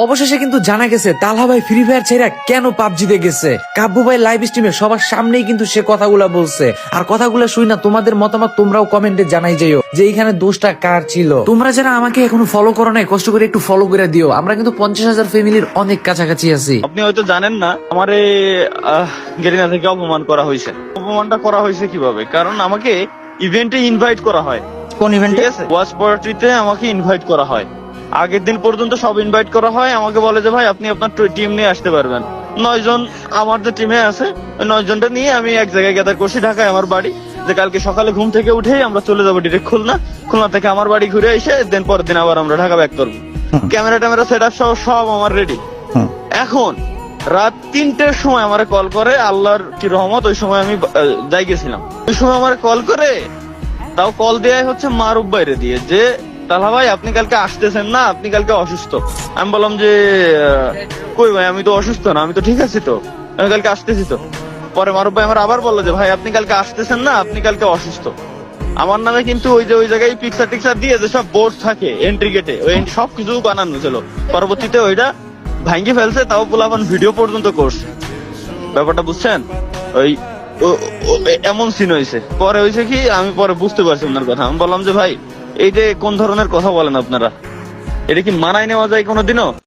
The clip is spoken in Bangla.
অবশেষে কিন্তু জানা গেছে তালহা ভাই ফ্রি ফায়ার ছেড়ে কেন পাবজিতে গেছে। কাব্বু ভাই লাইভ স্ট্রিমে সবার সামনেই কিন্তু সে কথাগুলা বলছে। আর কথাগুলা শুই না তোমাদের মতামত তোমরাও কমেন্টে জানাই যাইও যে এইখানে দোষটা কার ছিল। তোমরা যারা আমাকে এখনো ফলো করো নাই কষ্ট করে একটু ফলো করে দিও। আমরা কিন্তু 50,000 ফ্যামিলির অনেক কাছাকাছি আছি। আপনি হয়তো জানেন না আমারে গেরিনা থেকে অপমান করা হয়েছে। অপমানটা করা হয়েছে কিভাবে? কারণ আমাকে ইভেন্টে ইনভাইট করা হয়। কোন ইভেন্টে? ঠিক আছে, ওয়াচ পার্টিতে আমাকে ইনভাইট করা হয়। আগের দিন পর্যন্ত সব ইনভাইট করা হয়। আমাকে বলে যে ভাই আপনি আপনার টিম নিয়ে আসতে পারবেন। 9 জন আমার যে টিমে আছে ওই 9 জনটা নিয়ে আমি এক জায়গায় গ্যাদার করছি, ঢাকায় আমার বাড়ি। যে কালকে সকালে ঘুম থেকে উঠেই আমরা চলে যাবো ডিরেক্ট খুলনা। খুলনা থেকে আমার বাড়ি ঘুরে এসে দেন পরের দিন আবার আমরা ঢাকা ব্যাক করবো। ক্যামেরা ট্যামেরা সেট আপ সব আমার রেডি। এখন রাত 3টের সময় আমারে কল করে, আল্লাহর কি রহমত, ওই সময় আমি যাই গেছিলাম। ওই সময় আমারে কল করে, তাও কল দেয়াই হচ্ছে মারুফ বাইরে দিয়ে, যে তালহা ভাই আপনি কালকে আসতেছেন না, আপনি কালকে অসুস্থ। আমি বললাম যে কই ভাই আমি তো অসুস্থ না, আমি তো ঠিক আছি তো, আমি কালকে আসতেছি তো। পরে মারুফ ভাই আমার আবার বললো যে ভাই আপনি কালকে আসতেছেন না, আপনি কালকে অসুস্থ। আমার নামে কিন্তু ওই জায়গায় পিকচার টিকচার দিয়ে যে সব বোর্ড থাকে এন্ট্রি গেটে, ওই সবকিছু বানানো ছিল। পরবর্তীতে ওইটা ভাঙ্গি ফেলছে, তাও পোলাপান ভিডিও পর্যন্ত করছে। ব্যাপারটা বুঝছেন? ওই এমন সিন হয়েছে। পরে হয়েছে কি, আমি পরে বুঝতে পারছি ওনার কথা। আমি বললাম যে ভাই এই যে কোন ধরনের কথা বলেন আপনারা, এটা কি মানায় নেওয়া যায় কোনোদিনও?